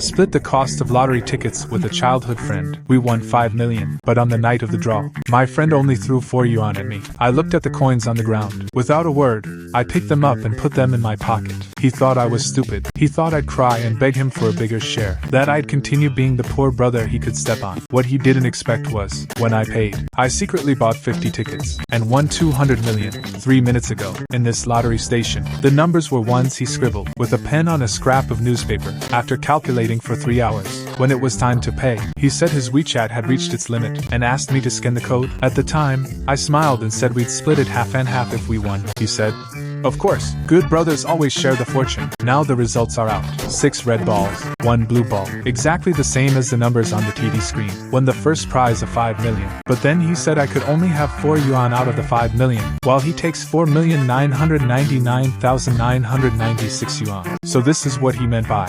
Split the cost of lottery tickets with a childhood friend. We won 5 million, but on the night of the draw, my friend only threw 4 yuan at me. I looked at the coins on the ground. Without a word, I picked them up and put them in my pocket. He thought I was stupid. He thought I'd cry and beg him for a bigger share. That I'd continue being the poor brother he could step on. What he didn't expect was, when I paid, I secretly bought 50 tickets and won 200 million 3 minutes ago in this lottery station. The numbers were ones he scribbled with a pen on a scrap of newspaper. After calculating for 3 hours, when it was time to pay, he said his WeChat had reached its limit and asked me to scan the code. At the time, I smiled and said we'd split it half and half if we won. He said, "Of course, good brothers always share the fortune." Now the results are out. 6 red balls, 1 blue ball. Exactly the same as the numbers on the TV screen. Won the first prize of 5 million. But then he said I could only have 4 yuan out of the 5 million, while he takes 4,999,996 yuan. So this is what he meant by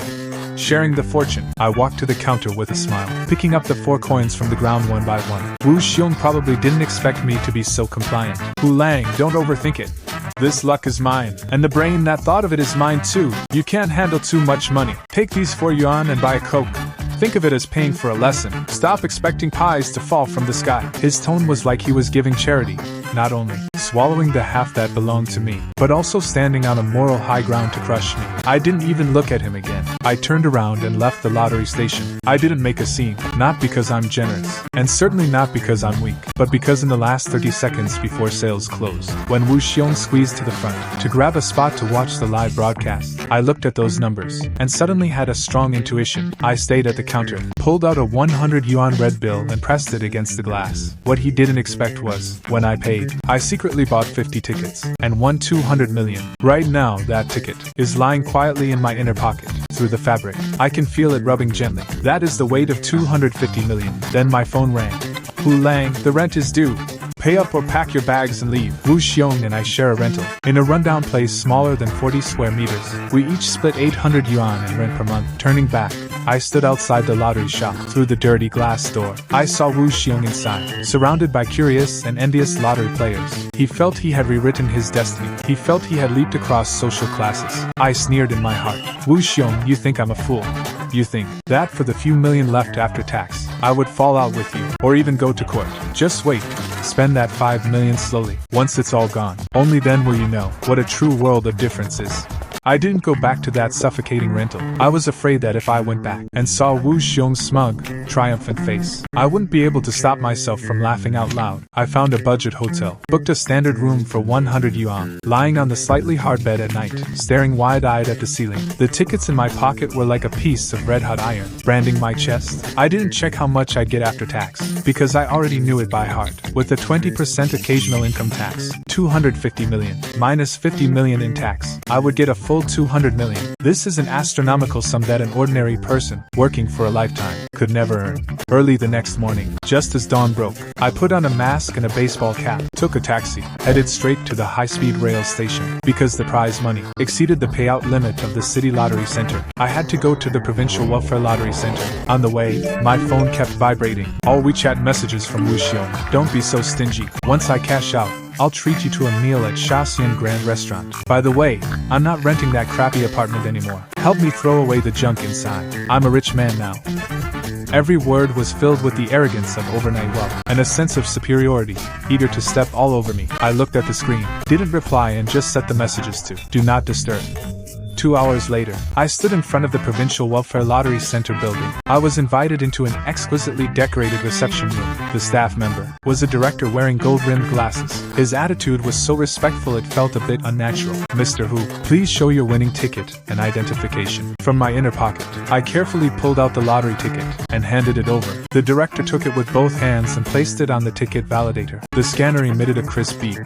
sharing the fortune. I walked to the counter with a smile, picking up the 4 coins from the ground one by one. Wu Xiong probably didn't expect me to be so compliant. Wu Lang, don't overthink it. This luck is mine, and the brain that thought of it is mine too. You can't handle too much money. Take these 4 yuan and buy a Coke. Think of it as paying for a lesson. Stop expecting pies to fall from the sky. His tone was like he was giving charity, not only swallowing the half that belonged to me, but also standing on a moral high ground to crush me. I didn't even look at him again. I turned around and left the lottery station. I didn't make a scene, not because I'm generous, and certainly not because I'm weak, but because in the last 30 seconds before sales closed, when Wu Xiong squeezed to the front to grab a spot to watch the live broadcast, I looked at those numbers and suddenly had a strong intuition. I stayed at the counter, pulled out a 100 yuan red bill and pressed it against the glass. What he didn't expect was, when I paid, I secretly bought 50 tickets and won 200 million. Right now, that ticket is lying quietly in my inner pocket. Through the fabric, I can feel it rubbing gently. That is the weight of 250 million. Then my phone rang. Wu Lang, the rent is due. Pay up or pack your bags and leave. Wu Xiong and I share a rental in a rundown place smaller than 40 square meters. We each split 800 yuan in rent per month. Turning back, I stood outside the lottery shop. Through the dirty glass door, I saw Wu Xiong inside, surrounded by curious and envious lottery players. He felt he had rewritten his destiny. He felt he had leaped across social classes. I sneered in my heart. Wu Xiong, you think I'm a fool? You think that for the few million left after tax, I would fall out with you, or even go to court? Just wait. Spend that 5 million slowly. Once it's all gone, only then will you know what a true world of difference is. I didn't go back to that suffocating rental. I was afraid that if I went back and saw Wu Xiong's smug, triumphant face, I wouldn't be able to stop myself from laughing out loud. I found a budget hotel, booked a standard room for 100 yuan, lying on the slightly hard bed at night, staring wide-eyed at the ceiling. The tickets in my pocket were like a piece of red-hot iron, branding my chest. I didn't check how much I'd get after tax, because I already knew it by heart. With the 20% occasional income tax, 250 million, minus 50 million in tax, I would get a full 200 million. This is an astronomical sum that an ordinary person, working for a lifetime, could never earn. Early the next morning, just as dawn broke, I put on a mask and a baseball cap, took a taxi, headed straight to the high-speed rail station. Because the prize money exceeded the payout limit of the city lottery center, I had to go to the provincial welfare lottery center. On the way, my phone kept vibrating. All WeChat messages from Wu Xiong. Don't be so stingy. Once I cash out, I'll treat you to a meal at Shaxian Grand Restaurant. By the way, I'm not renting that crappy apartment anymore. Help me throw away the junk inside. I'm a rich man now. Every word was filled with the arrogance of overnight wealth and a sense of superiority, eager to step all over me. I looked at the screen, didn't reply and just set the messages to Do Not Disturb. 2 hours later, I stood in front of the Provincial Welfare Lottery Center building. I was invited into an exquisitely decorated reception room. The staff member was a director wearing gold-rimmed glasses. His attitude was so respectful it felt a bit unnatural. "Mr. Hu, please show your winning ticket and identification." From my inner pocket, I carefully pulled out the lottery ticket and handed it over. The director took it with both hands and placed it on the ticket validator. The scanner emitted a crisp beep.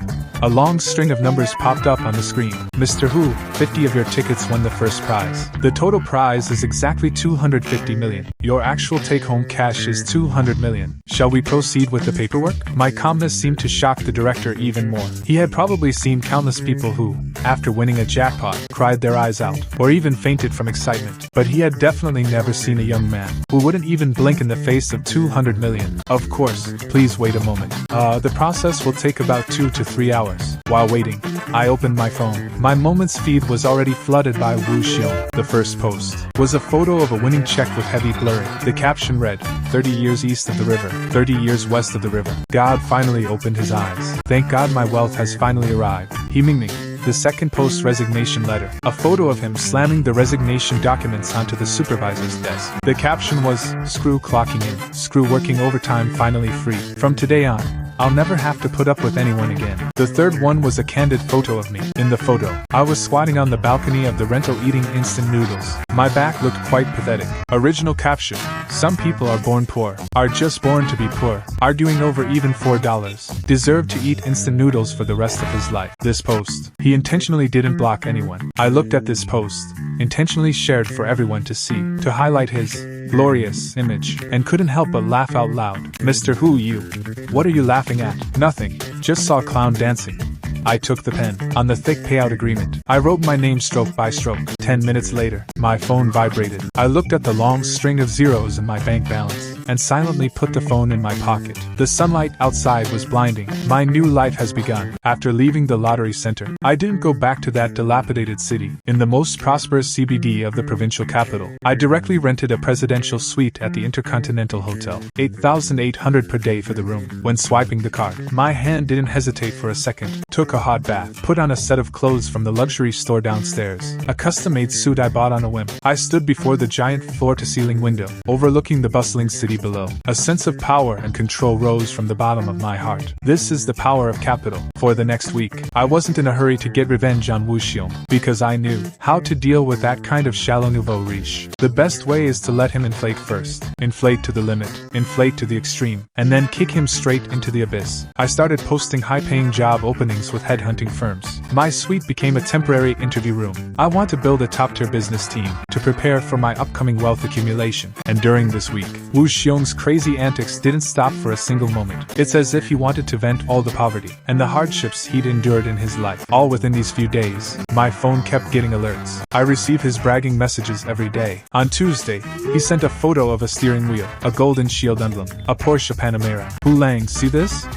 A long string of numbers popped up on the screen. "Mr. Hu, 50 of your tickets won the first prize. The total prize is exactly 250 million. Your actual take-home cash is 200 million. Shall we proceed with the paperwork?" My calmness seemed to shock the director even more. He had probably seen countless people who, after winning a jackpot, cried their eyes out, or even fainted from excitement. But he had definitely never seen a young man who wouldn't even blink in the face of 200 million. "Of course, please wait a moment. The process will take about 2 to 3 hours. While waiting, I opened my phone. My Moments feed was already flooded by Wu Xiong. The first post was a photo of a winning check with heavy blurring. The caption read, 30 years east of the river, 30 years west of the river. God finally opened his eyes. Thank God my wealth has finally arrived. Himingning. The second post resignation letter. A photo of him slamming the resignation documents onto the supervisor's desk. The caption was, screw clocking in, screw working overtime, finally free. From today on, I'll never have to put up with anyone again. The third one was a candid photo of me. In the photo, I was squatting on the balcony of the rental eating instant noodles. My back looked quite pathetic. Original caption, some people are born poor, are just born to be poor, arguing over even $4, deserve to eat instant noodles for the rest of his life. This post, he intentionally didn't block anyone. I looked at this post, intentionally shared for everyone to see, to highlight his glorious image, and couldn't help but laugh out loud. Mr. Hu, you. What are you laughing at? Nothing. Just saw a clown dancing. I took the pen. On the thick payout agreement, I wrote my name stroke by stroke. 10 minutes later, my phone vibrated. I looked at the long string of zeros in my bank balance, and silently put the phone in my pocket. The sunlight outside was blinding. My new life has begun. After leaving the lottery center, I didn't go back to that dilapidated city. In the most prosperous CBD of the provincial capital, I directly rented a presidential suite at the Intercontinental Hotel. $8,800 per day for the room. When swiping the card, my hand didn't hesitate for a second. Took a hot bath, put on a set of clothes from the luxury store downstairs, a custom-made suit I bought on a whim. I stood before the giant floor-to-ceiling window, overlooking the bustling city below. A sense of power and control rose from the bottom of my heart. This is the power of capital. For the next week, I wasn't in a hurry to get revenge on Wu Xiong, because I knew how to deal with that kind of shallow nouveau riche. The best way is to let him inflate first. Inflate to the limit, inflate to the extreme, and then kick him straight into the abyss. I started posting high-paying job openings with headhunting firms. My suite became a temporary interview room. I want to build a top-tier business team to prepare for my upcoming wealth accumulation. And during this week, Wu Xiong's crazy antics didn't stop for a single moment. It's as if he wanted to vent all the poverty and the hardships he'd endured in his life. All within these few days, my phone kept getting alerts. I received his bragging messages every day. On Tuesday, he sent a photo of a steering wheel, a golden shield emblem, a Porsche Panamera. Hu Lang, see this?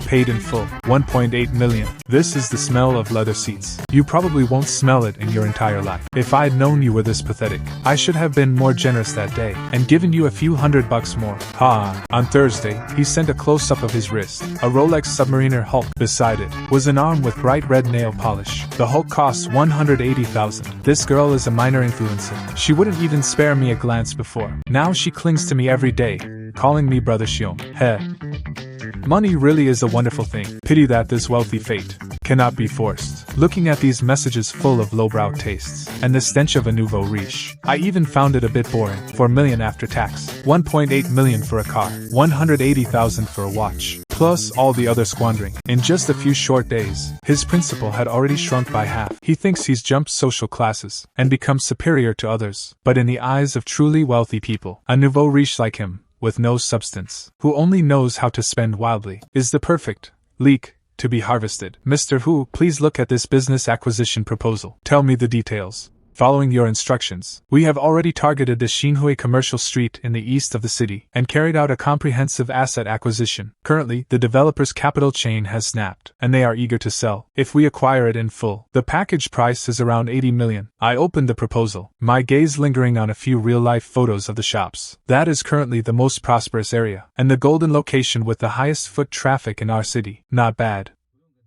Paid in full, 1.8 million. This is the smell of leather seats. You probably won't smell it in your entire life. If I'd known you were this pathetic, I should have been more generous that day, and given you a few $100 more. Ha! On Thursday, he sent a close-up of his wrist. A Rolex Submariner Hulk. Beside it was an arm with bright red nail polish. The Hulk costs $180,000. This girl is a minor influencer. She wouldn't even spare me a glance before. Now she clings to me every day, calling me Brother Xiong. Heh. Money really is a wonderful thing. Pity that this wealthy fate cannot be forced. Looking at these messages full of lowbrow tastes, and the stench of a nouveau riche, I even found it a bit boring. $4 million after tax, $1.8 million for a car, $180,000 for a watch, plus all the other squandering. In just a few short days, his principal had already shrunk by half. He thinks he's jumped social classes, and become superior to others. But in the eyes of truly wealthy people, a nouveau riche like him, with no substance, who only knows how to spend wildly, is the perfect leek to be harvested. Mr. Hu, please look at this business acquisition proposal. Tell me the details. Following your instructions, we have already targeted the Xinhui commercial street in the east of the city, and carried out a comprehensive asset acquisition. Currently, the developer's capital chain has snapped, and they are eager to sell, if we acquire it in full. The package price is around 80 million. I opened the proposal, my gaze lingering on a few real-life photos of the shops. That is currently the most prosperous area, and the golden location with the highest foot traffic in our city. Not bad.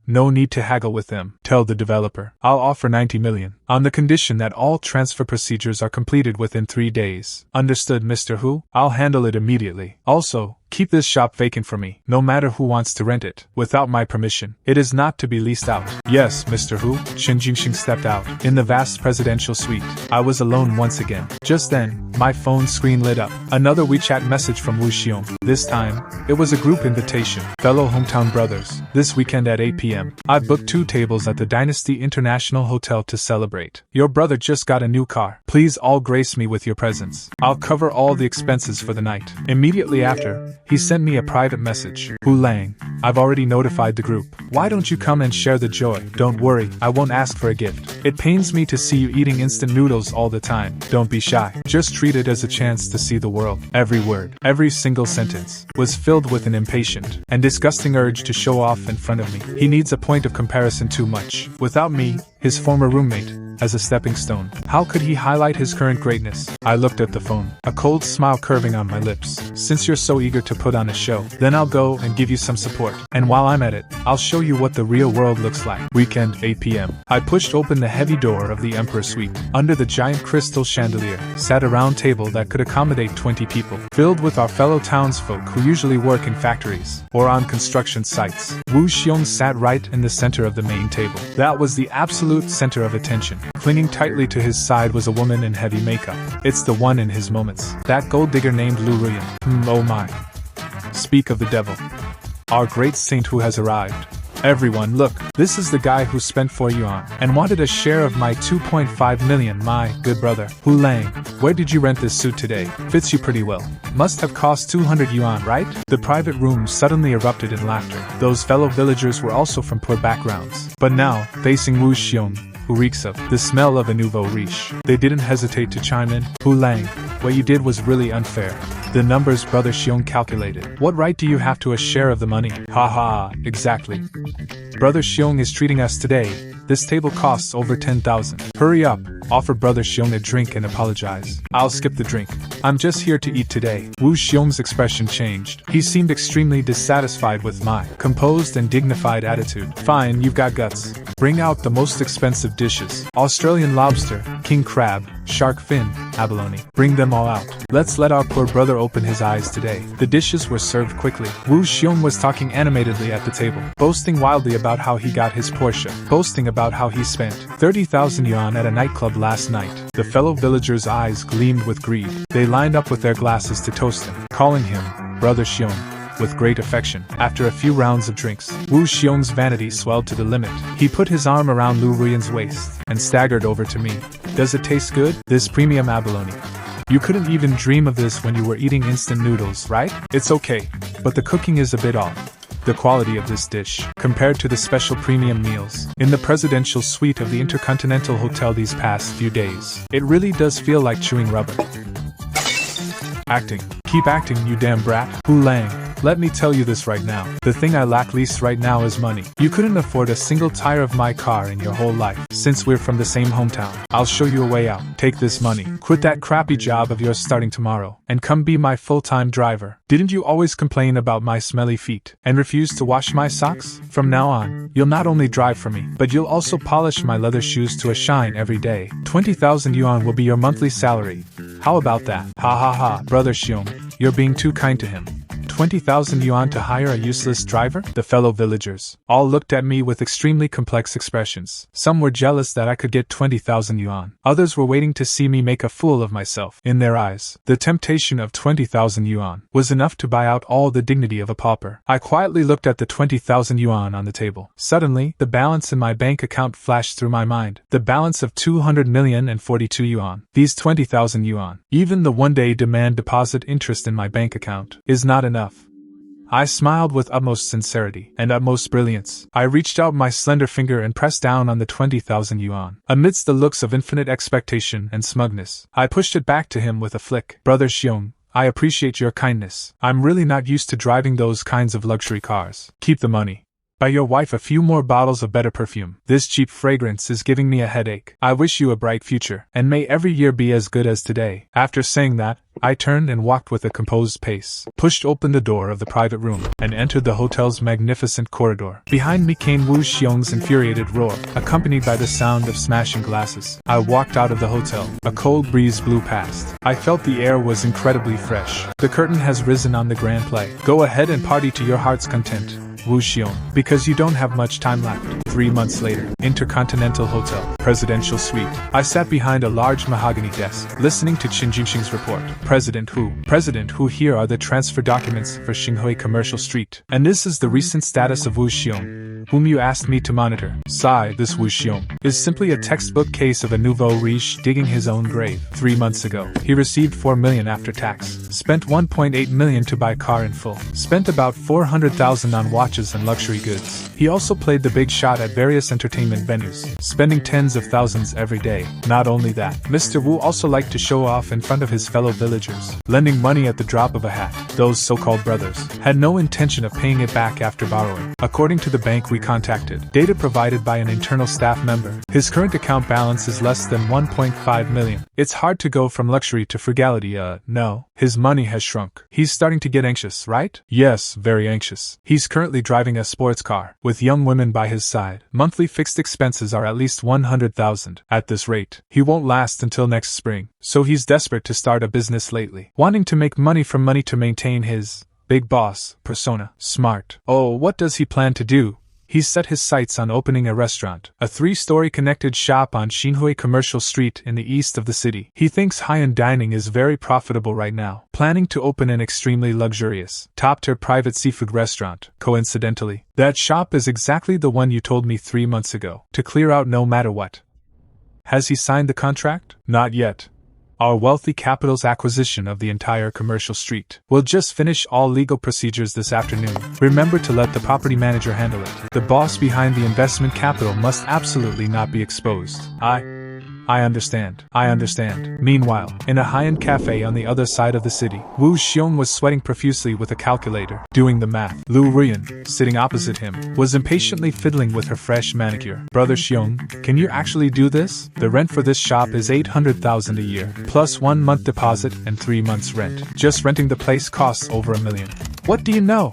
No need to haggle with them. Tell the developer, I'll offer 90 million, on the condition that all transfer procedures are completed within 3 days. Understood, Mr. Hu? I'll handle it immediately. Also, keep this shop vacant for me, no matter who wants to rent it, without my permission. It is not to be leased out. Yes, Mr. Hu. Shen Jingxing stepped out. In the vast presidential suite, I was alone once again. Just then, my phone screen lit up. Another WeChat message from Wu Xiong. This time, it was a group invitation. Fellow hometown brothers, this weekend at 8 p.m., I've booked 2 tables at the Dynasty International Hotel to celebrate. Your brother just got a new car. Please all grace me with your presence. I'll cover all the expenses for the night. Immediately after, He sent me a private message. Wu Lang, I've already notified the group. Why don't you come and share the joy? Don't worry, I won't ask for a gift. It pains me to see you eating instant noodles all the time. Don't be shy. Just treat it as a chance to see the world. Every word, every single sentence, was filled with an impatient and disgusting urge to show off in front of me. He needs a point of comparison too much. Without me, his former roommate, as a stepping stone. How could he highlight his current greatness? I looked at the phone, a cold smile curving on my lips. Since you're so eager to put on a show, then I'll go and give you some support. And while I'm at it, I'll show you what the real world looks like. Weekend, 8 p.m. I pushed open the heavy door of the Emperor Suite. Under the giant crystal chandelier sat a round table that could accommodate 20 people, filled with our fellow townsfolk who usually work in factories or on construction sites. Wu Xiong sat right in the center of the main table. That was the absolute center of attention. Clinging tightly to his side was a woman in heavy makeup. It's the one in his moments. That gold digger named Lu Ruyan. Oh my. Speak of the devil. Our great saint who has arrived. Everyone, look, this is the guy who spent 4 yuan and wanted a share of my 2.5 million, my good brother. Wu Lang, where did you rent this suit today? Fits you pretty well. Must have cost 200 yuan, right? The private room suddenly erupted in laughter. Those fellow villagers were also from poor backgrounds. But now, facing Wu Xiong, who reeks of the smell of a nouveau riche, they didn't hesitate to chime in. Wu Lang, what you did was really unfair. The numbers Brother Xiong calculated. What right do you have to a share of the money? Ha ha, exactly. Brother Xiong is treating us today. This table costs over 10,000. Hurry up, offer Brother Xiong a drink and apologize. I'll skip the drink. I'm just here to eat today. Wu Xiong's expression changed. He seemed extremely dissatisfied with my composed and dignified attitude. Fine, you've got guts. Bring out the most expensive dishes. Australian lobster, king crab, shark fin, abalone. Bring them all out. Let's let our poor brother open his eyes today. The dishes were served quickly. Wu Xiong was talking animatedly at the table, boasting wildly about how he got his Porsche, boasting about how he spent 30,000 yuan at a nightclub last night. The fellow villagers' eyes gleamed with greed. They lined up with their glasses to toast him, calling him Brother Xiong with great affection. After a few rounds of drinks, Wu Xiong's vanity swelled to the limit. He put his arm around Lu Ruyan's waist and staggered over to me. Does it taste good? This premium abalone. You couldn't even dream of this when you were eating instant noodles, right? It's okay, but the cooking is a bit off. The quality of this dish, compared to the special premium meals in the presidential suite of the Intercontinental Hotel these past few days, it really does feel like chewing rubber. Acting. Keep acting, you damn brat. Wu Lang, let me tell you this right now. The thing I lack least right now is money. You couldn't afford a single tire of my car in your whole life. Since we're from the same hometown, I'll show you a way out. Take this money, quit that crappy job of yours starting tomorrow, and come be my full-time driver. Didn't you always complain about my smelly feet and refuse to wash my socks? From now on, you'll not only drive for me, but you'll also polish my leather shoes to a shine every day. 20,000 yuan will be your monthly salary. How about that? Ha ha ha. Brother Xiong, you're being too kind to him. 20,000 yuan to hire a useless driver? The fellow villagers all looked at me with extremely complex expressions. Some were jealous that I could get 20,000 yuan. Others were waiting to see me make a fool of myself. In their eyes, the temptation of 20,000 yuan was enough to buy out all the dignity of a pauper. I quietly looked at the 20,000 yuan on the table. Suddenly, the balance in my bank account flashed through my mind. The balance of 200 million and 42 yuan. These 20,000 yuan, even the one-day demand deposit interest in my bank account, is not enough. I smiled with utmost sincerity and utmost brilliance. I reached out my slender finger and pressed down on the 20,000 yuan. Amidst the looks of infinite expectation and smugness, I pushed it back to him with a flick. Brother Xiong, I appreciate your kindness. I'm really not used to driving those kinds of luxury cars. Keep the money. Buy your wife a few more bottles of better perfume. This cheap fragrance is giving me a headache. I wish you a bright future, and may every year be as good as today. After saying that, I turned and walked with a composed pace, pushed open the door of the private room, and entered the hotel's magnificent corridor. Behind me came Wu Xiong's infuriated roar, accompanied by the sound of smashing glasses. I walked out of the hotel. A cold breeze blew past. I felt the air was incredibly fresh. The curtain has risen on the grand play. Go ahead and party to your heart's content, Wu Xiong, because you don't have much time left. 3 months later, Intercontinental Hotel, Presidential Suite. I sat behind a large mahogany desk, listening to Qin Jinxing's report. President Hu, here are the transfer documents for Xinghui Commercial Street. And this is the recent status of Wu Xiong, whom you asked me to monitor. Sigh, this Wu Xiong. is simply a textbook case of a nouveau riche digging his own grave. 3 months ago, he received $4 million after tax, spent $1.8 million to buy car in full, spent about $400,000 on watches and luxury goods. He also played the big shot at various entertainment venues, spending tens of thousands every day. Not only that, Mr. Wu also liked to show off in front of his fellow villagers, lending money at the drop of a hat. Those so-called brothers had no intention of paying it back after borrowing. According to the bank we contacted, data provided by an internal staff member, his current account balance is less than $1.5 million. It's hard to go from luxury to frugality, no. His money has shrunk. He's starting to get anxious, right? Yes, very anxious. He's currently driving a sports car, with young women by his side. Monthly fixed expenses are at least $100,000. At this rate, he won't last until next spring, so he's desperate to start a business lately, wanting to make money from money to maintain his big boss persona. Smart. Oh, what does he plan to do? He's set his sights on opening a restaurant, a 3-story connected shop on Xinhui Commercial Street in the east of the city. He thinks high-end dining is very profitable right now, planning to open an extremely luxurious, top-tier private seafood restaurant. Coincidentally, that shop is exactly the one you told me 3 months ago, to clear out no matter what. Has he signed the contract? Not yet. Our wealthy capital's acquisition of the entire commercial street. We'll just finish all legal procedures this afternoon. Remember to let the property manager handle it. The boss behind the investment capital must absolutely not be exposed. I understand. Meanwhile, in a high-end cafe on the other side of the city, Wu Xiong was sweating profusely with a calculator, doing the math. Lu Rian, sitting opposite him, was impatiently fiddling with her fresh manicure. Brother Xiong, can you actually do this? The rent for this shop is $800,000 a year, plus 1 month deposit and 3 months rent. Just renting the place costs over $1 million. What do you know?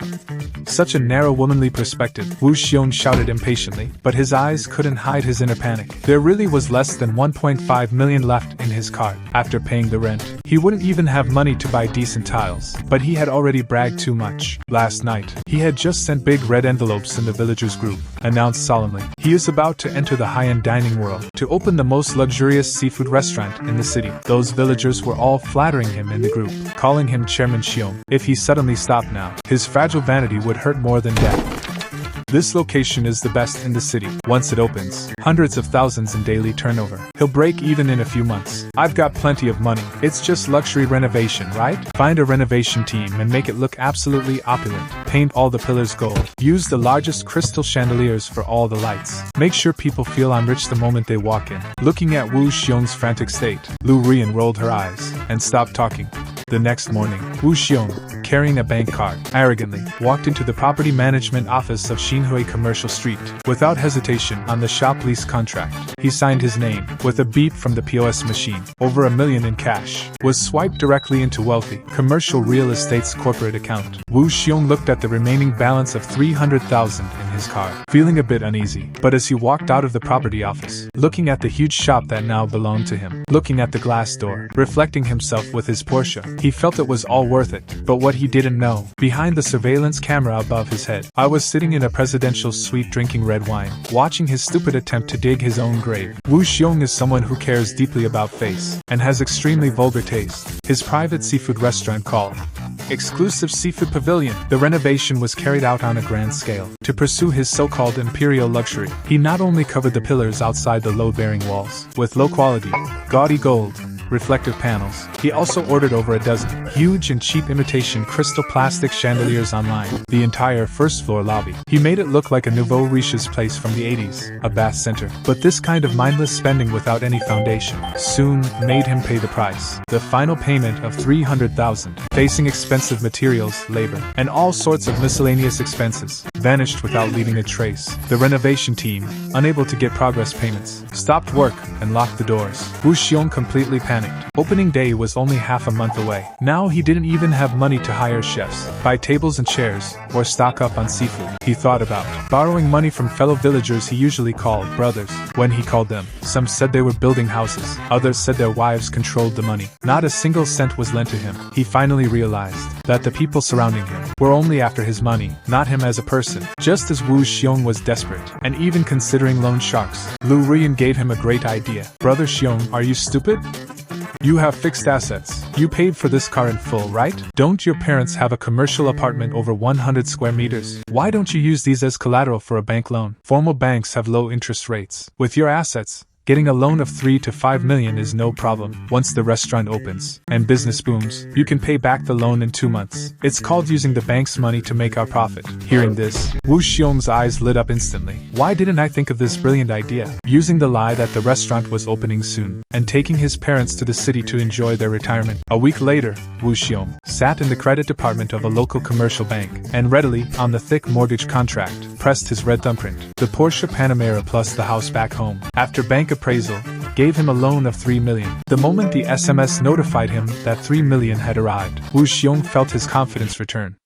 Such a narrow womanly perspective, Wu Xiong shouted impatiently, but his eyes couldn't hide his inner panic. There really was less than $1.5 million left in his cart. After paying the rent, he wouldn't even have money to buy decent tiles, but he had already bragged too much. Last night, he had just sent big red envelopes in the villagers group, announced solemnly, he is about to enter the high-end dining world, to open the most luxurious seafood restaurant in the city. Those villagers were all flattering him in the group, calling him Chairman Xiong. If he suddenly stopped now, his fragile vanity would hurt more than death. This location is the best in the city. Once it opens, hundreds of thousands in daily turnover. He'll break even in a few months. I've got plenty of money. It's just luxury renovation, right? Find a renovation team and make it look absolutely opulent. Paint all the pillars gold. Use the largest crystal chandeliers for all the lights. Make sure people feel I'm rich the moment they walk in. Looking at Wu Xiong's frantic state, Lu Rian rolled her eyes and stopped talking. The next morning, Wu Xiong, carrying a bank card, arrogantly walked into the property management office of Xinhui Commercial Street. Without hesitation, on the shop lease contract, he signed his name. With a beep from the POS machine, over $1 million in cash was swiped directly into Wealthy Commercial Real Estate's corporate account. Wu Xiong looked at the remaining balance of $300,000 in his card, feeling a bit uneasy. But as he walked out of the property office, looking at the huge shop that now belonged to him, looking at the glass door, reflecting himself with his Porsche, he felt it was all worth it. But what he didn't know, behind the surveillance camera above his head, I was sitting in a presidential suite drinking red wine, watching his stupid attempt to dig his own grave. Wu Xiong is someone who cares deeply about face, and has extremely vulgar taste. His private seafood restaurant called Exclusive Seafood Pavilion. The renovation was carried out on a grand scale. To pursue his so-called imperial luxury, he not only covered the pillars outside the load-bearing walls with low-quality, gaudy gold, reflective panels, he also ordered over a dozen huge and cheap imitation crystal plastic chandeliers online. The entire first-floor lobby, he made it look like a nouveau riche's place from the 80s, a bath center. But this kind of mindless spending without any foundation soon made him pay the price. The final payment of $300,000, facing expensive materials, labor, and all sorts of miscellaneous expenses, vanished without leaving a trace. The renovation team, unable to get progress payments, stopped work and locked the doors. Wu Xiong completely panicked. Opening day was only half a month away. Now he didn't even have money to hire chefs, buy tables and chairs, or stock up on seafood. He thought about borrowing money from fellow villagers he usually called brothers. When he called them, some said they were building houses, others said their wives controlled the money. Not a single cent was lent to him. He finally realized that the people surrounding him were only after his money, not him as a person. Just as Wu Xiong was desperate, and even considering loan sharks, Lu Rian gave him a great idea. Brother Xiong, are you stupid? You have fixed assets. You paid for this car in full, right? Don't your parents have a commercial apartment over 100 square meters? Why don't you use these as collateral for a bank loan? Formal banks have low interest rates. With your assets, getting a loan of 3 to 5 million is no problem. Once the restaurant opens and business booms, you can pay back the loan in 2 months. It's called using the bank's money to make our profit. Hearing this, Wu Xiong's eyes lit up instantly. Why didn't I think of this brilliant idea? Using the lie that the restaurant was opening soon and taking his parents to the city to enjoy their retirement. A week later, Wu Xiong sat in the credit department of a local commercial bank and readily, on the thick mortgage contract, pressed his red thumbprint. The Porsche Panamera plus the house back home, after bank appraisal, gave him a loan of 3 million. The moment the SMS notified him that 3 million had arrived, Wu Xiong felt his confidence return.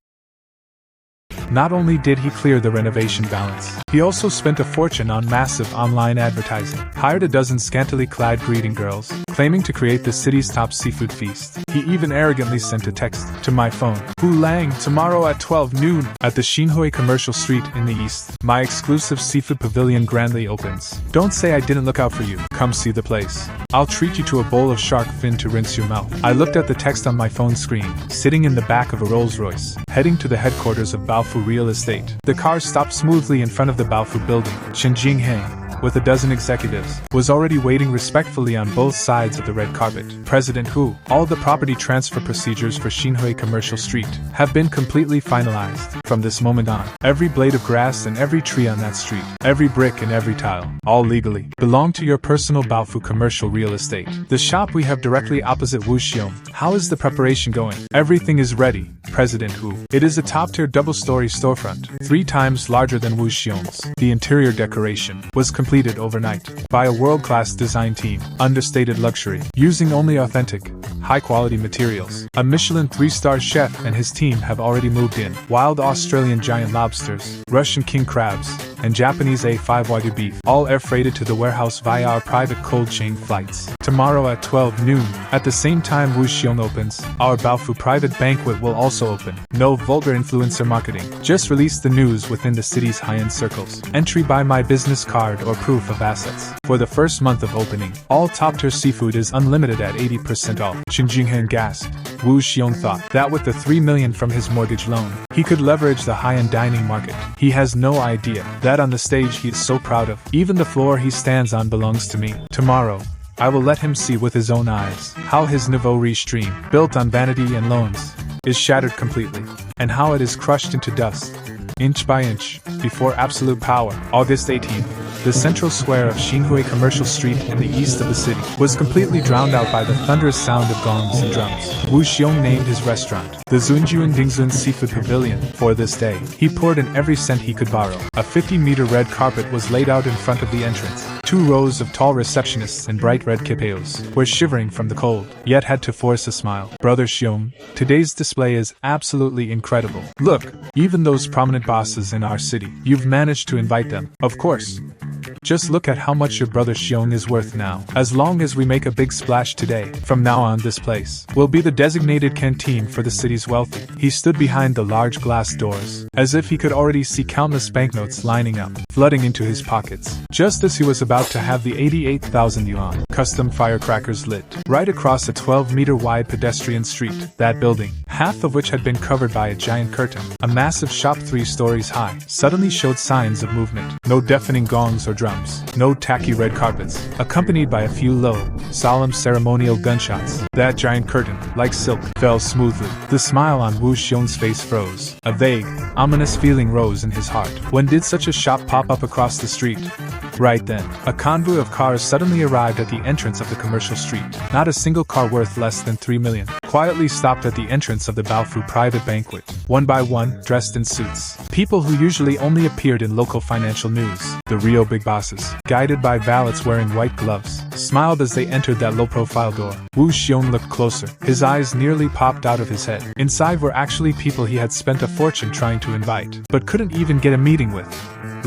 Not only did he clear the renovation balance, he also spent a fortune on massive online advertising, hired a dozen scantily clad greeting girls, claiming to create the city's top seafood feast. He even arrogantly sent a text to my phone. Hu Lang, tomorrow at 12 noon, at the Xinhui Commercial Street in the east, my exclusive seafood pavilion grandly opens. Don't say I didn't look out for you. Come see the place. I'll treat you to a bowl of shark fin to rinse your mouth. I looked at the text on my phone screen, sitting in the back of a Rolls Royce, heading to the headquarters of Baofu Real Estate. The car stopped smoothly in front of the Baofu building. Chen Jingheng, with a dozen executives, was already waiting respectfully on both sides of the red carpet. President Hu, all the property transfer procedures for Xinhui Commercial Street have been completely finalized. From this moment on, every blade of grass and every tree on that street, every brick and every tile, all legally, belong to your personal Baofu Commercial Real Estate. The shop we have directly opposite Wu Xiong. How is the preparation going? Everything is ready, President Hu. It is a top-tier double-story storefront, 3 times larger than Wu Xiong's. The interior decoration was completed overnight by a world-class design team, understated luxury, using only authentic, high-quality materials. A Michelin 3-star chef and his team have already moved in. Wild Australian giant lobsters, Russian king crabs, and Japanese A5 Wagyu beef, all air freighted to the warehouse via our private cold chain flights. Tomorrow at 12 noon, at the same time Wu Xiong opens, our Baofu private banquet will also open. No vulgar influencer marketing, just release the news within the city's high-end circles. Entry by my business card or proof of assets. For the first month of opening, all top-tier seafood is unlimited at 80% off. Chen Jingheng gasped. Wu Xiong thought that with the 3 million from his mortgage loan, he could leverage the high-end dining market. He has no idea that on the stage he is so proud of, even the floor he stands on belongs to me. Tomorrow, I will let him see with his own eyes how his nouveau riche dream, built on vanity and loans, is shattered completely, and how it is crushed into dust, inch by inch, before absolute power. August 18th. The central square of Xinhui Commercial Street in the east of the city was completely drowned out by the thunderous sound of gongs and drums. Wu Xiong named his restaurant the Zunjuan Dingzun Seafood Pavilion for this day. He poured in every cent he could borrow. A 50-meter red carpet was laid out in front of the entrance. 2 rows of tall receptionists in bright red kipeos were shivering from the cold, yet had to force a smile. Brother Xiong, today's display is absolutely incredible. Look, even those prominent bosses in our city, you've managed to invite them. Of course. Just look at how much your brother Xiong is worth now. As long as we make a big splash today, from now on this place will be the designated canteen for the city's wealthy. He stood behind the large glass doors, as if he could already see countless banknotes lining up, flooding into his pockets. Just as he was about to have the 88,000 yuan custom firecrackers lit, right across a 12-meter wide pedestrian street, that building, half of which had been covered by a giant curtain, a massive shop 3 stories high, suddenly showed signs of movement. No deafening gongs or drums, no tacky red carpets, accompanied by a few low, solemn ceremonial gunshots. That giant curtain, like silk, fell smoothly. The smile on Wu Xiong's face froze. A vague, ominous feeling rose in his heart. When did such a shop pop up across the street? Right then, a convoy of cars suddenly arrived at the entrance of the commercial street. Not a single car worth less than 3 million quietly stopped at the entrance of the Baofu private banquet. One by one, dressed in suits. People who usually only appeared in local financial news. The real big bosses, guided by valets wearing white gloves, smiled as they entered that low-profile door. Wu Xiong looked closer. His eyes nearly popped out of his head. Inside were actually people he had spent a fortune trying to invite, but couldn't even get a meeting with.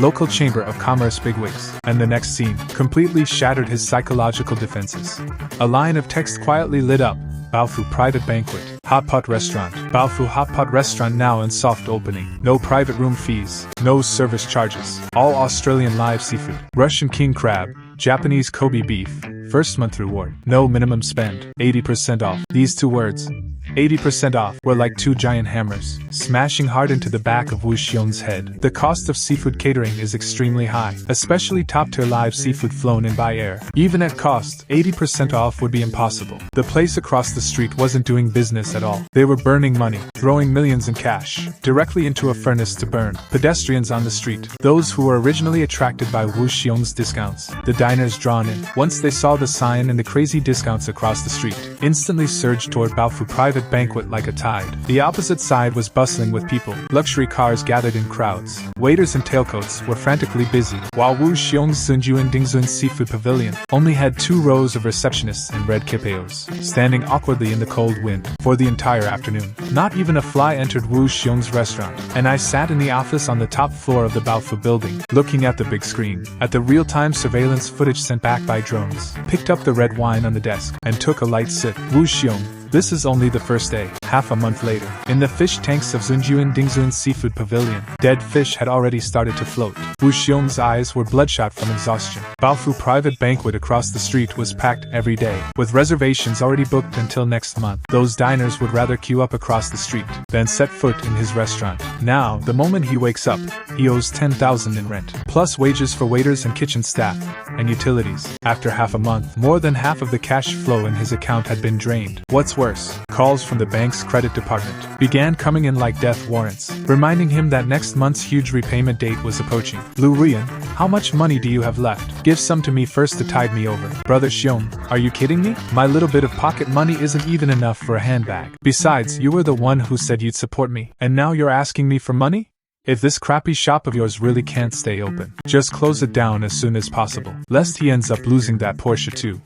Local Chamber of Commerce bigwigs. And the next scene completely shattered his psychological defenses. A line of text quietly lit up. Baofu Private Banquet. Hot Pot Restaurant. Baofu Hot Pot Restaurant now in soft opening. No private room fees. No service charges. All Australian live seafood. Russian king crab. Japanese Kobe beef. First month reward. No minimum spend. 80% off. These two words, 80% off, were like two giant hammers, smashing hard into the back of Wu Xiong's head. The cost of seafood catering is extremely high, especially top-tier live seafood flown in by air. Even at cost, 80% off would be impossible. The place across the street wasn't doing business at all. They were burning money, throwing millions in cash, directly into a furnace to burn. Pedestrians on the street, those who were originally attracted by Wu Xiong's discounts, the diners drawn in, once they saw the sign and the crazy discounts across the street, instantly surged toward Baofu private banquet like a tide. The opposite side was bustling with people. Luxury cars gathered in crowds. Waiters in tailcoats were frantically busy, while Wu Xiong's Zunjuan Dingzun seafood pavilion only had 2 rows of receptionists in red kipeos, standing awkwardly in the cold wind for the entire afternoon. Not even a fly entered Wu Xiong's restaurant, and I sat in the office on the top floor of the Baofu building, looking at the big screen, at the real-time surveillance footage sent back by drones, picked up the red wine on the desk, and took a light sip. Wu Xiong, this is only the first day. Half a month later, in the fish tanks of Zunjuan Dingzun Seafood Pavilion, dead fish had already started to float. Wu Xiong's eyes were bloodshot from exhaustion. Baofu private banquet across the street was packed every day, with reservations already booked until next month. Those diners would rather queue up across the street than set foot in his restaurant. Now, the moment he wakes up, he owes 10,000 in rent, plus wages for waiters and kitchen staff, and utilities. After half a month, more than half of the cash flow in his account had been drained. What's worse, calls from the bank's credit department began coming in like death warrants, reminding him that next month's huge repayment date was approaching. Lu Rian, how much money do you have left? Give some to me first to tide me over. Brother Xiong, are you kidding me? My little bit of pocket money isn't even enough for a handbag. Besides, you were the one who said you'd support me, and now you're asking me for money? If this crappy shop of yours really can't stay open, just close it down as soon as possible, lest he ends up losing that Porsche too.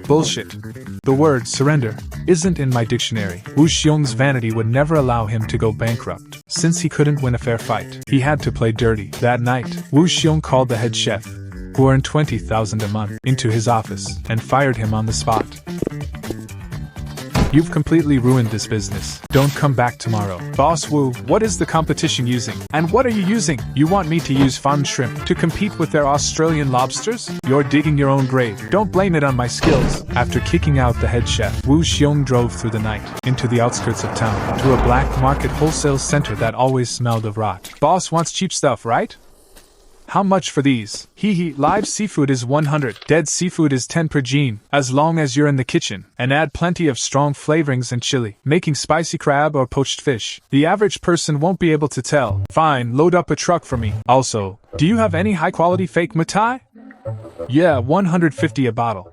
Bullshit. The word surrender isn't in my dictionary. Wu Xiong's vanity would never allow him to go bankrupt. Since he couldn't win a fair fight, he had to play dirty. That night, Wu Xiong called the head chef, who earned 20,000 a month, into his office and fired him on the spot. You've completely ruined this business. Don't come back tomorrow. Boss Wu, what is the competition using? And what are you using? You want me to use farmed shrimp to compete with their Australian lobsters? You're digging your own grave. Don't blame it on my skills. After kicking out the head chef, Wu Xiong drove through the night, into the outskirts of town, to a black market wholesale center that always smelled of rot. Boss wants cheap stuff, right? How much for these? Hee, live seafood is 100, dead seafood is 10 per gene, as long as you're in the kitchen, and add plenty of strong flavorings and chili, making spicy crab or poached fish. The average person won't be able to tell. Fine, load up a truck for me. Also, do you have any high-quality fake Matai? Yeah, 150 a bottle.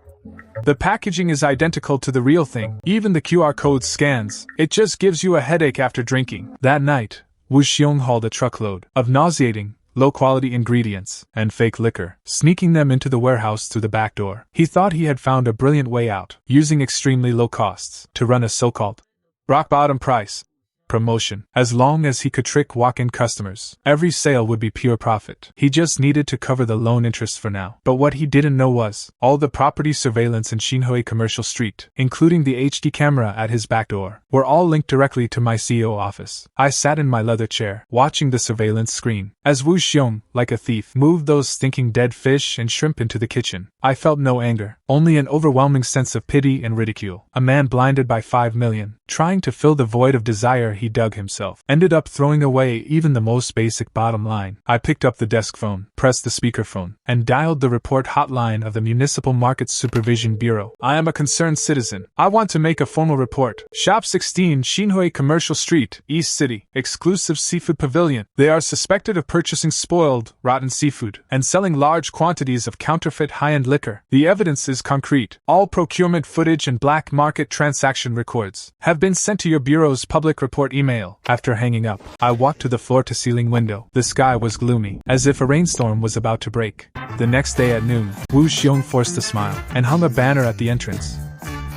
The packaging is identical to the real thing, even the QR code scans. It just gives you a headache after drinking. That night, Wu Xiong hauled a truckload of nauseating, low-quality ingredients, and fake liquor, sneaking them into the warehouse through the back door. He thought he had found a brilliant way out, using extremely low costs to run a so-called rock-bottom price promotion. As long as he could trick walk-in customers, every sale would be pure profit. He just needed to cover the loan interest for now. But what he didn't know was, all the property surveillance in Xinhui Commercial Street, including the HD camera at his back door, were all linked directly to my CEO office. I sat in my leather chair, watching the surveillance screen, as Wu Xiong, like a thief, moved those stinking dead fish and shrimp into the kitchen. I felt no anger, only an overwhelming sense of pity and ridicule. A man blinded by 5 million, trying to fill the void of desire he dug himself, ended up throwing away even the most basic bottom line. I picked up the desk phone, pressed the speakerphone, and dialed the report hotline of the Municipal Markets Supervision Bureau. I am a concerned citizen. I want to make a formal report. Shop 16, Xinhui Commercial Street, East City, exclusive seafood pavilion. They are suspected of purchasing spoiled, rotten seafood, and selling large quantities of counterfeit high-end liquor. The evidence is concrete. All procurement footage and black market transaction records have been sent to your bureau's public report email. After hanging up, I walked to the floor-to-ceiling window. The sky was gloomy, as if a rainstorm was about to break. The next day at noon, Wu Xiong forced a smile, and hung a banner at the entrance.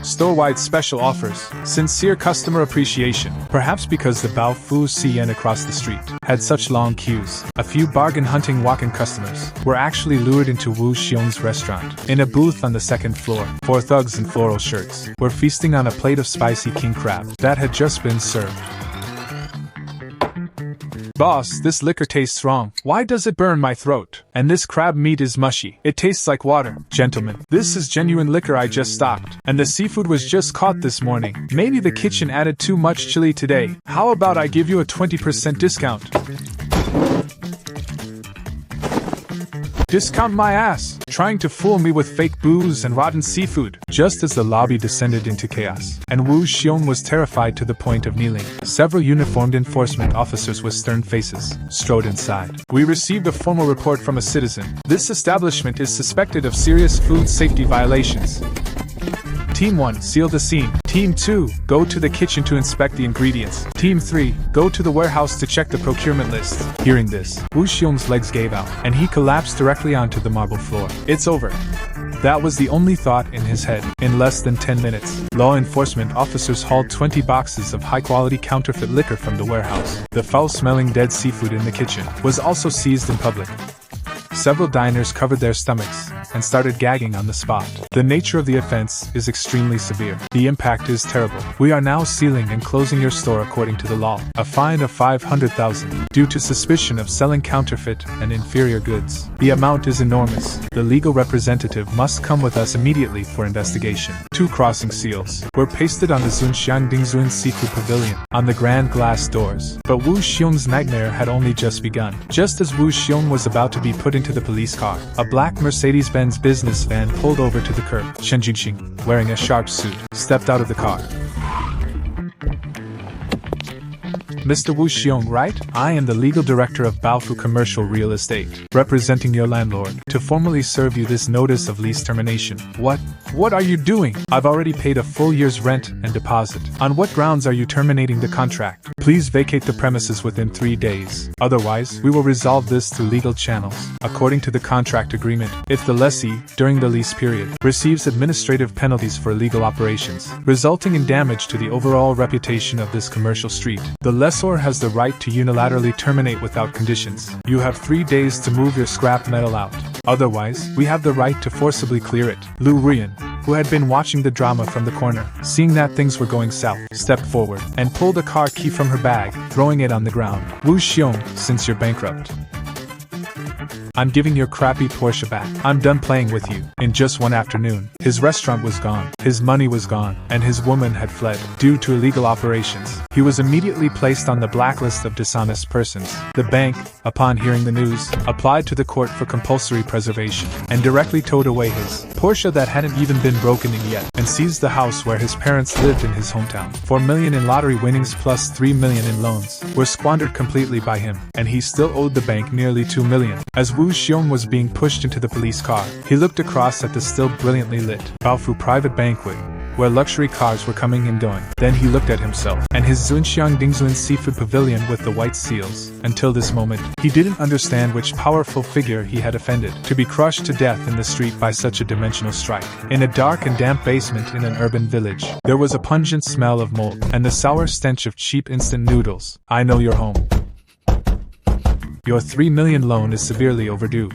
Store-wide special offers, sincere customer appreciation. Perhaps because the Baofu CN across the street had such long queues, a few bargain-hunting walk-in customers were actually lured into Wu Xiong's restaurant. In a booth on the second floor, 4 thugs in floral shirts were feasting on a plate of spicy king crab that had just been served. Boss, this liquor tastes wrong. Why does it burn my throat? And this crab meat is mushy. It tastes like water. Gentlemen, this is genuine liquor I just stocked. And the seafood was just caught this morning. Maybe the kitchen added too much chili today. How about I give you a 20% discount? Discount my ass, trying to fool me with fake booze and rotten seafood. Just as the lobby descended into chaos, and Wu Xiong was terrified to the point of kneeling, several uniformed enforcement officers with stern faces strode inside. We received a formal report from a citizen. This establishment is suspected of serious food safety violations. Team 1, seal the scene. Team 2, go to the kitchen to inspect the ingredients. Team 3, go to the warehouse to check the procurement list. Hearing this, Wu Xiong's legs gave out, and he collapsed directly onto the marble floor. It's over. That was the only thought in his head. In less than 10 minutes, law enforcement officers hauled 20 boxes of high-quality counterfeit liquor from the warehouse. The foul-smelling dead seafood in the kitchen was also seized in public. Several diners covered their stomachs and started gagging on the spot. The nature of the offense is extremely severe. The impact is terrible. We are now sealing and closing your store according to the law. A fine of 500,000 due to suspicion of selling counterfeit and inferior goods. The amount is enormous. The legal representative must come with us immediately for investigation. 2 crossing seals were pasted on the Zunxiang Dingzuan Seafood Pavilion on the grand glass doors. But Wu Xiong's nightmare had only just begun. Just as Wu Xiong was about to be put into the police car, a black Mercedes-Benz business van pulled over to the curb. Shen Jingxing, wearing a sharp suit, stepped out of the car. Mr. Wu Xiong, right? I am the legal director of Baofu Commercial Real Estate, representing your landlord, to formally serve you this notice of lease termination. What are you doing? I've already paid a full year's rent and deposit. On what grounds are you terminating the contract? Please vacate the premises within 3 days. Otherwise, we will resolve this through legal channels. According to the contract agreement, if the lessee, during the lease period, receives administrative penalties for illegal operations, resulting in damage to the overall reputation of this commercial street, the lessor has the right to unilaterally terminate without conditions. You have 3 days to move your scrap metal out. Otherwise, we have the right to forcibly clear it. Lu Rian, who had been watching the drama from the corner, seeing that things were going south, stepped forward and pulled a car key from her bag, throwing it on the ground. Wu Xiong, since you're bankrupt, I'm giving your crappy Porsche back. I'm done playing with you. In just one afternoon, his restaurant was gone, his money was gone, and his woman had fled. Due to illegal operations, he was immediately placed on the blacklist of dishonest persons. The bank, upon hearing the news, applied to the court for compulsory preservation, and directly towed away his Porsche that hadn't even been broken in yet, and seized the house where his parents lived in his hometown. 4 million in lottery winnings plus 3 million in loans were squandered completely by him, and he still owed the bank nearly 2 million. As Wu Xiong was being pushed into the police car, he looked across at the still brilliantly lit Baofu private banquet, where luxury cars were coming and going. Then he looked at himself and his Zunxiang Dingzuan Seafood Pavilion with the white seals. Until this moment, he didn't understand which powerful figure he had offended, to be crushed to death in the street by such a dimensional strike. In a dark and damp basement in an urban village, there was a pungent smell of mold and the sour stench of cheap instant noodles. I know you're home. Your 3 million loan is severely overdue.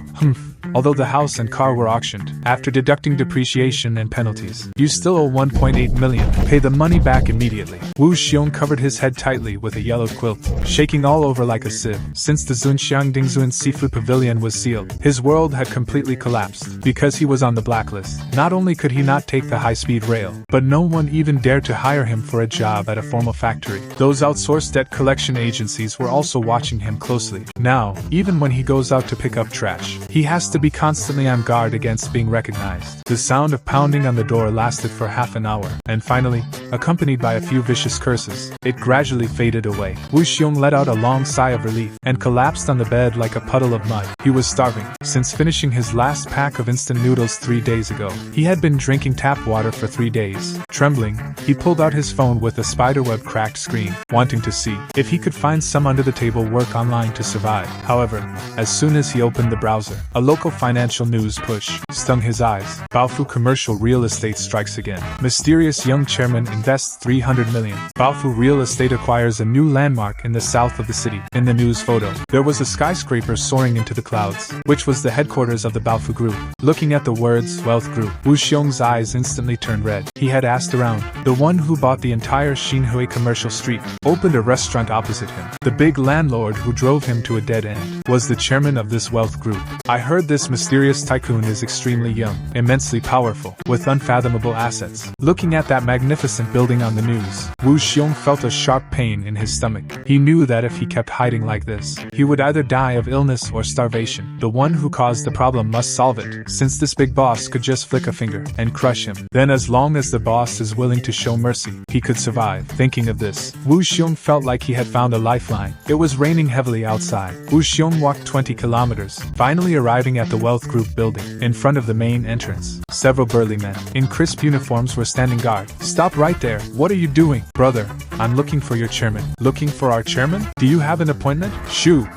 Although the house and car were auctioned, after deducting depreciation and penalties, you still owe 1.8 million. Pay the money back immediately. Wu Xiong covered his head tightly with a yellow quilt, shaking all over like a sieve. Since the Zunxiang Dingzuan Seafood Pavilion was sealed, his world had completely collapsed. Because he was on the blacklist, not only could he not take the high-speed rail, but no one even dared to hire him for a job at a formal factory. Those outsourced debt collection agencies were also watching him closely. Now, even when he goes out to pick up trash, he has to be constantly on guard against being recognized. The sound of pounding on the door lasted for half an hour, and finally, accompanied by a few vicious curses, it gradually faded away. Wu Xiong let out a long sigh of relief, and collapsed on the bed like a puddle of mud. He was starving. Since finishing his last pack of instant noodles 3 days ago, he had been drinking tap water for 3 days. Trembling, he pulled out his phone with a spiderweb cracked screen, wanting to see if he could find some under-the-table work online to survive. However, as soon as he opened the browser, a local local financial news push stung his eyes. Baofu commercial real estate strikes again. Mysterious young chairman invests 300 million. Baofu real estate acquires a new landmark in the south of the city. In the news photo, there was a skyscraper soaring into the clouds, which was the headquarters of the Baofu Group. Looking at the words, Wealth Group, Wu Xiong's eyes instantly turned red. He had asked around. The one who bought the entire Xinhui commercial street opened a restaurant opposite him. The big landlord who drove him to a dead end was the chairman of this wealth group. I heard this mysterious tycoon is extremely young, immensely powerful, with unfathomable assets. Looking at that magnificent building on the news, Wu Xiong felt a sharp pain in his stomach. He knew that if he kept hiding like this, he would either die of illness or starvation. The one who caused the problem must solve it, since this big boss could just flick a finger and crush him. Then as long as the boss is willing to show mercy, he could survive. Thinking of this, Wu Xiong felt like he had found a lifeline. It was raining heavily outside. Wu Xiong walked 20 kilometers, finally arriving at the Wealth Group building. In front of the main entrance, several burly men in crisp uniforms were standing guard. Stop right there. What are you doing? Brother, I'm looking for your chairman. Looking for our chairman? Do you have an appointment? Shoo!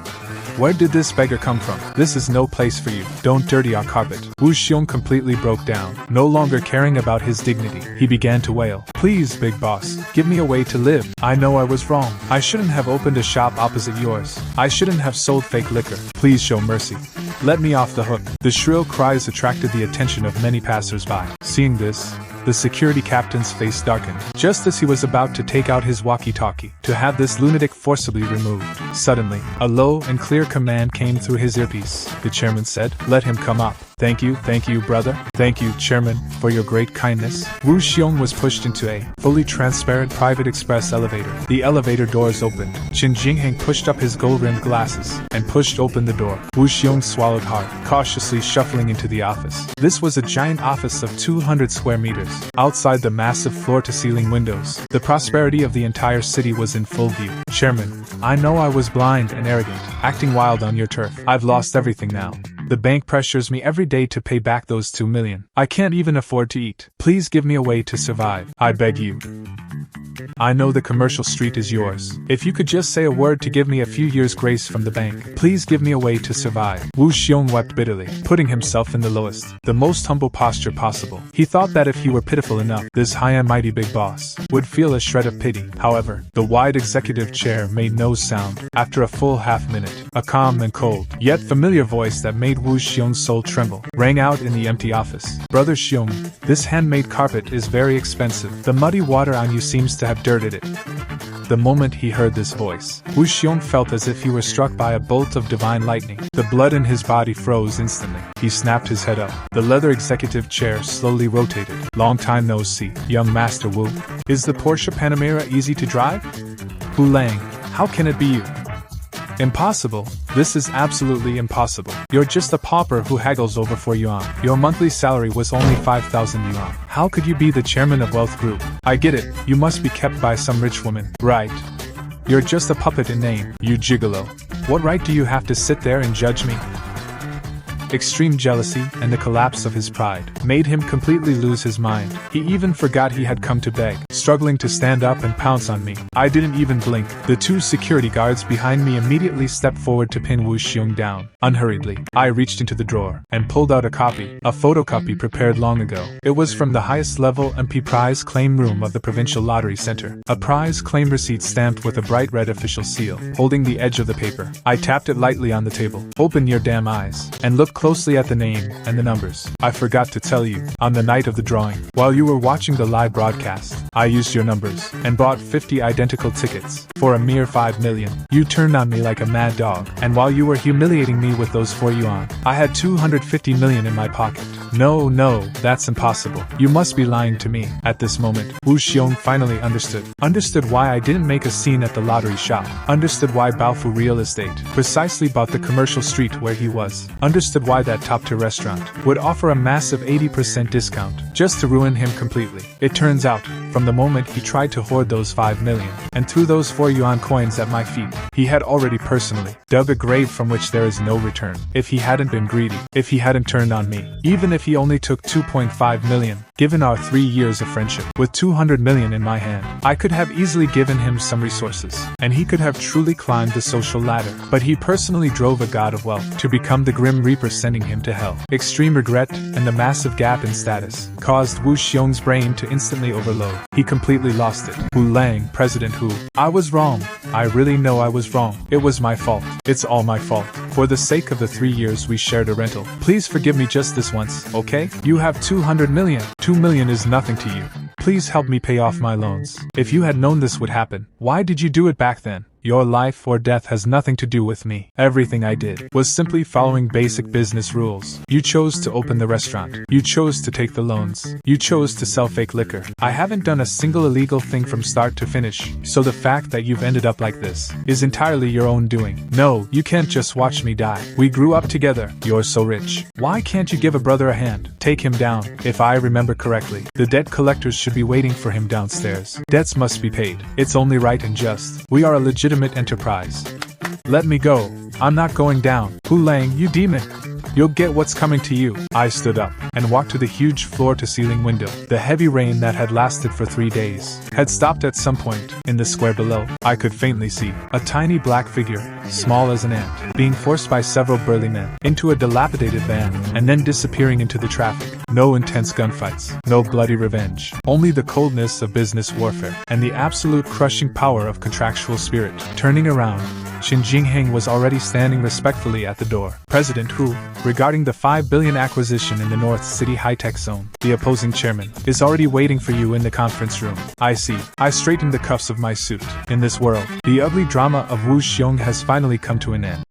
Where did this beggar come from? This is no place for you. Don't dirty our carpet. Wu Xiong completely broke down. No longer caring about his dignity, he began to wail. Please, big boss, give me a way to live. I know I was wrong. I shouldn't have opened a shop opposite yours. I shouldn't have sold fake liquor. Please show mercy. Let me off the hook. The shrill cries attracted the attention of many passers-by. Seeing this, the security captain's face darkened, just as he was about to take out his walkie-talkie to have this lunatic forcibly removed. Suddenly, a low and clear command came through his earpiece. The chairman said, "Let him come up." Thank you, brother. Thank you, chairman, for your great kindness. Wu Xiong was pushed into a fully transparent private express elevator. The elevator doors opened. Qin Jingheng pushed up his gold-rimmed glasses and pushed open the door. Wu Xiong swallowed hard, cautiously shuffling into the office. This was a giant office of 200 square meters. Outside the massive floor-to-ceiling windows, the prosperity of the entire city was in full view. Chairman, I know I was blind and arrogant, acting wild on your turf. I've lost everything now. The bank pressures me every day to pay back those 2 million. I can't even afford to eat. Please give me a way to survive. I beg you. I know the commercial street is yours. If you could just say a word to give me a few years' grace from the bank, please give me a way to survive. Wu Xiong wept bitterly, putting himself in the lowest, the most humble posture possible. He thought that if he were pitiful enough, this high and mighty big boss would feel a shred of pity. However, the wide executive chair made no sound. After a full half-minute, a calm and cold, yet familiar voice that made Wu Xiong's soul tremble rang out in the empty office. Brother Xiong, this handmade carpet is very expensive. The muddy water on you seems to have dirted it. The moment he heard this voice, Wu Xiong felt as if he were struck by a bolt of divine lightning. The blood in his body froze instantly. He snapped his head up. The leather executive chair slowly rotated. Long time no see, young Master Wu. Is the Porsche Panamera easy to drive? Hu Lang, how can it be you? Impossible. This is absolutely impossible. You're just a pauper who haggles over 4 yuan. Your monthly salary was only 5,000 yuan. How could you be the chairman of Wealth Group? I get it. You must be kept by some rich woman. Right. You're just a puppet in name, you gigolo. What right do you have to sit there and judge me? Extreme jealousy and the collapse of his pride made him completely lose his mind. He even forgot he had come to beg, struggling to stand up and pounce on me. I didn't even blink. The 2 security guards behind me immediately stepped forward to pin Wu Xiong down. Unhurriedly, I reached into the drawer and pulled out a photocopy prepared long ago. It was from the highest level MP prize claim room of the Provincial Lottery Center. A prize claim receipt stamped with a bright red official seal, holding the edge of the paper. I tapped it lightly on the table. Open your damn eyes and look closely at the name and the numbers. I forgot to tell you, on the night of the drawing, while you were watching the live broadcast, I used your numbers and bought 50 identical tickets for a mere 5 million. You turned on me like a mad dog, and while you were humiliating me with those 4 yuan, I had 250 million in my pocket. No, that's impossible. You must be lying to me. At this moment, Wu Xiong finally understood why I didn't make a scene at the lottery shop, understood why Baofu Real Estate precisely bought the commercial street where he was, understood why that top-tier restaurant would offer a massive 80% discount just to ruin him completely. It turns out, from the moment he tried to hoard those 5 million, and threw those 4 yuan coins at my feet. He had already personally dug a grave from which there is no return. If he hadn't been greedy, if he hadn't turned on me, even if he only took 2.5 million, given our 3 years of friendship, with 200 million in my hand, I could have easily given him some resources, and he could have truly climbed the social ladder. But he personally drove a god of wealth to become the Grim Reaper, sending him to hell. Extreme regret, and the massive gap in status, caused Wu Xiong's brain to instantly overload. He completely lost it. Wu Lang, President Hu. I was wrong. I really know I was wrong. It was my fault. It's all my fault. For the sake of the 3 years we shared a rental, please forgive me just this once, okay? You have 200 million. 2 million is nothing to you. Please help me pay off my loans. If you had known this would happen, why did you do it back then? Your life or death has nothing to do with me. Everything I did was simply following basic business rules. You chose to open the restaurant. You chose to take the loans. You chose to sell fake liquor. I haven't done a single illegal thing from start to finish, so the fact that you've ended up like this is entirely your own doing. No, you can't just watch me die. We grew up together. You're so rich. Why can't you give a brother a hand? Take him down. If I remember correctly, the debt collectors should be waiting for him downstairs. Debts must be paid. It's only right and just. We are a legitimate enterprise. Let me go. I'm not going down. Hu Lang, you demon. You'll get what's coming to you. I stood up and walked to the huge floor-to-ceiling window. The heavy rain that had lasted for 3 days had stopped at some point. In the square below, I could faintly see a tiny black figure, small as an ant, being forced by several burly men into a dilapidated van and then disappearing into the traffic. No intense gunfights, no bloody revenge, only the coldness of business warfare and the absolute crushing power of contractual spirit. Turning around, Xin Jingheng was already standing respectfully at the door. President Hu, regarding the 5 billion acquisition in the North City high-tech zone, the opposing chairman, is already waiting for you in the conference room. I see. I straightened the cuffs of my suit. In this world, the ugly drama of Wu Xiong has finally come to an end.